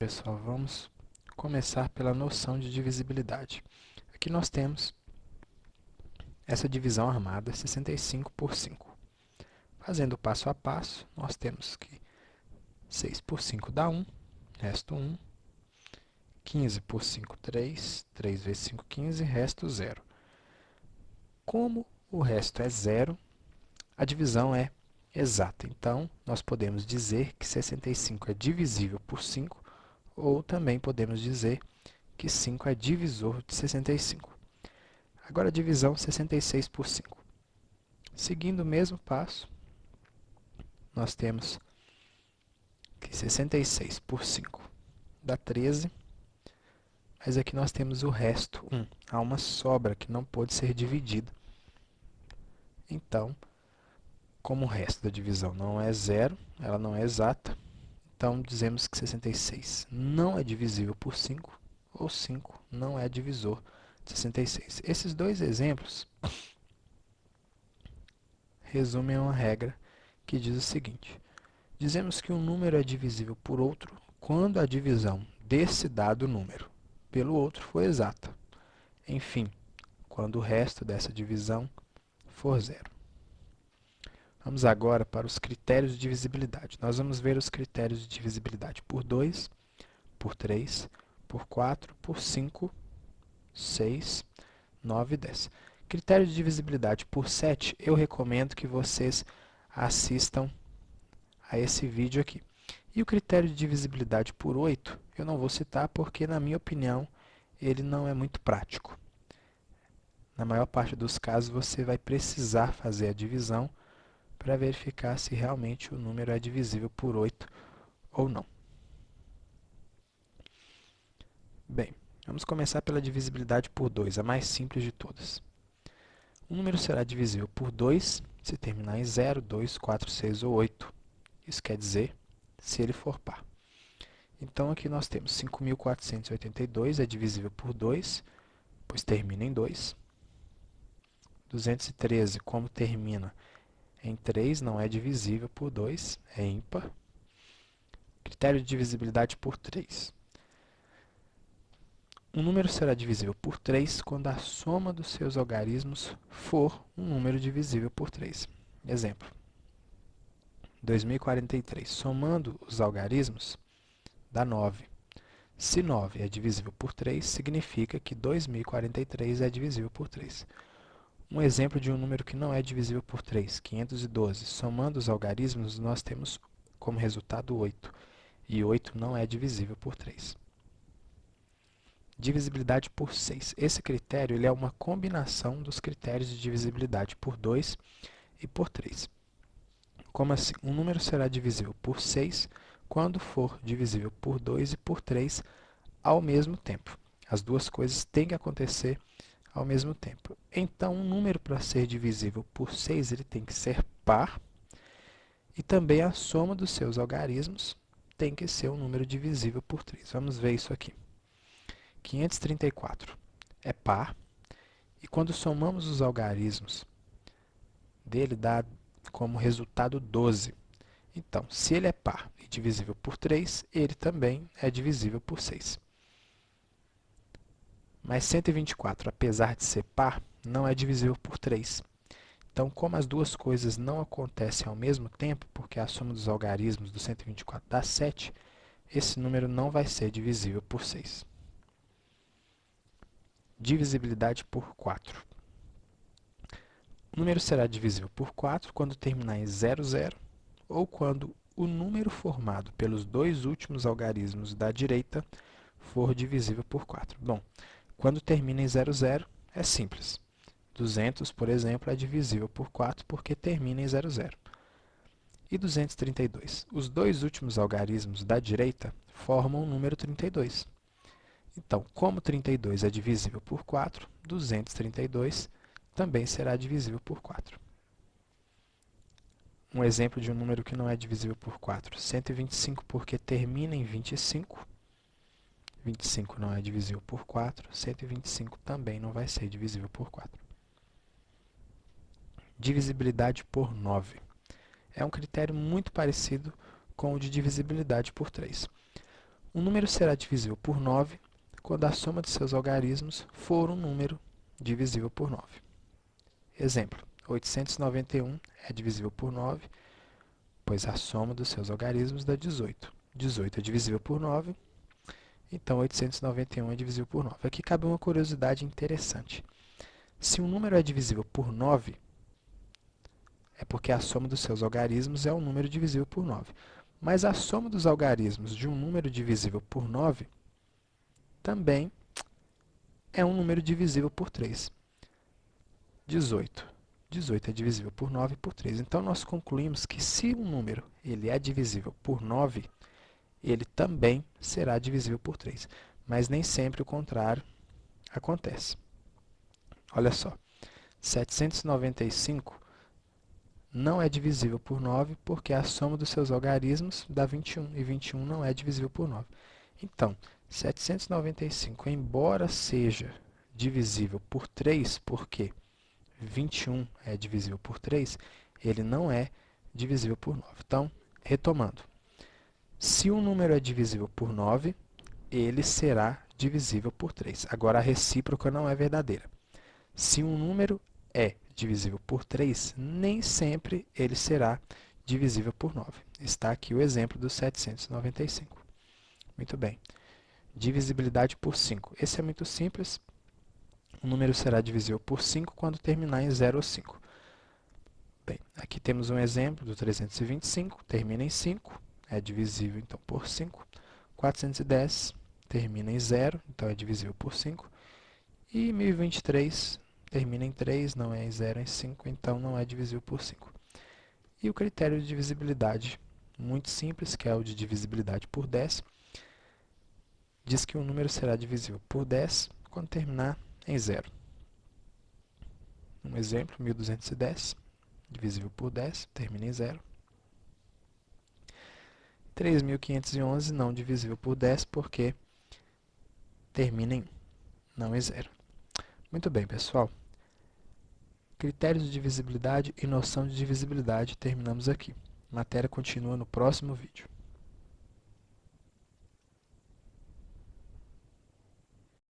Pessoal, vamos começar pela noção de divisibilidade. Aqui nós temos essa divisão armada 65 por 5. Fazendo passo a passo, nós temos que 6 por 5 dá 1, resto 1. 15 por 5, 3. 3 vezes 5, 15, resto 0. Como o resto é 0, a divisão é exata. Então, nós podemos dizer que 65 é divisível por 5, ou também podemos dizer que 5 é divisor de 65. Agora a divisão 66 por 5. Seguindo o mesmo passo, nós temos que 66 por 5 dá 13, mas aqui nós temos o resto, 1. Há uma sobra que não pode ser dividida. Então, como o resto da divisão não é zero, ela não é exata, então dizemos que 66 não é divisível por 5, ou 5 não é divisor de 66. Esses dois exemplos resumem uma regra que diz o seguinte: dizemos que um número é divisível por outro quando a divisão desse dado número pelo outro for exata. Enfim, quando o resto dessa divisão for zero. Vamos agora para os critérios de divisibilidade. Nós vamos ver os critérios de divisibilidade por 2, por 3, por 4, por 5, 6, 9 e 10. Critério de divisibilidade por 7, eu recomendo que vocês assistam a esse vídeo aqui. E o critério de divisibilidade por 8, eu não vou citar porque, na minha opinião, ele não é muito prático. Na maior parte dos casos, você vai precisar fazer a divisão para verificar se realmente o número é divisível por 8 ou não. Bem, vamos começar pela divisibilidade por 2, a mais simples de todas. O número será divisível por 2 se terminar em 0, 2, 4, 6 ou 8. Isso quer dizer, se ele for par. Então, aqui nós temos 5.482 é divisível por 2, pois termina em 2. 213, como termina em 3, não é divisível por 2, é ímpar. Critério de divisibilidade por 3. Um número será divisível por 3 quando a soma dos seus algarismos for um número divisível por 3. Exemplo: 2043. Somando os algarismos, dá 9. Se 9 é divisível por 3, significa que 2043 é divisível por 3. Um exemplo de um número que não é divisível por 3, 512. Somando os algarismos, nós temos como resultado 8. E 8 não é divisível por 3. Divisibilidade por 6. Esse critério ele é uma combinação dos critérios de divisibilidade por 2 e por 3. Como assim? Um número será divisível por 6 quando for divisível por 2 e por 3 ao mesmo tempo. As duas coisas têm que acontecer ao mesmo tempo. Então, um número para ser divisível por 6, ele tem que ser par, e também a soma dos seus algarismos tem que ser um número divisível por 3. Vamos ver isso aqui. 534 é par, e quando somamos os algarismos dele, dá como resultado 12. Então, se ele é par e divisível por 3, ele também é divisível por 6. Mas 124, apesar de ser par, não é divisível por 3. Então, como as duas coisas não acontecem ao mesmo tempo, porque a soma dos algarismos do 124 dá 7, esse número não vai ser divisível por 6. Divisibilidade por 4. O número será divisível por 4 quando terminar em 00 ou quando o número formado pelos dois últimos algarismos da direita for divisível por 4. Bom, quando termina em 00 é simples. 200, por exemplo, é divisível por 4 porque termina em 00. E 232? Os dois últimos algarismos da direita formam o número 32. Então, como 32 é divisível por 4, 232 também será divisível por 4. Um exemplo de um número que não é divisível por 4. 125 porque termina em 25. 25 não é divisível por 4. 125 também não vai ser divisível por 4. Divisibilidade por 9. É um critério muito parecido com o de divisibilidade por 3. Um número será divisível por 9 quando a soma de seus algarismos for um número divisível por 9. Exemplo, 891 é divisível por 9, pois a soma dos seus algarismos dá 18. 18 é divisível por 9, então 891 é divisível por 9. Aqui cabe uma curiosidade interessante. Se um número é divisível por 9, é porque a soma dos seus algarismos é um número divisível por 9. Mas a soma dos algarismos de um número divisível por 9 também é um número divisível por 3. 18. 18 é divisível por 9 e por 3. Então, nós concluímos que se um número ele é divisível por 9, ele também será divisível por 3. Mas nem sempre o contrário acontece. Olha só, 795 não é divisível por 9 porque a soma dos seus algarismos dá 21, e 21 não é divisível por 9. Então, 795, embora seja divisível por 3, porque 21 é divisível por 3, ele não é divisível por 9. Então, retomando, se um número é divisível por 9, ele será divisível por 3. Agora, a recíproca não é verdadeira. Se um número é divisível por 3, nem sempre ele será divisível por 9. Está aqui o exemplo do 795. Muito bem. Divisibilidade por 5. Esse é muito simples. O número será divisível por 5 quando terminar em 0 ou 5. Bem, aqui temos um exemplo do 325, termina em 5, é divisível então por 5. 410 termina em 0, então é divisível por 5. E 1023 termina em 3, não é em 0, é em 5, então não é divisível por 5. E o critério de divisibilidade, muito simples, que é o de divisibilidade por 10, diz que o número será divisível por 10 quando terminar em 0. Um exemplo, 1210, divisível por 10, termina em 0. 3.511 não divisível por 10 porque termina em 1, não em 0. Muito bem, pessoal. Critérios de divisibilidade e noção de divisibilidade terminamos aqui. A matéria continua no próximo vídeo.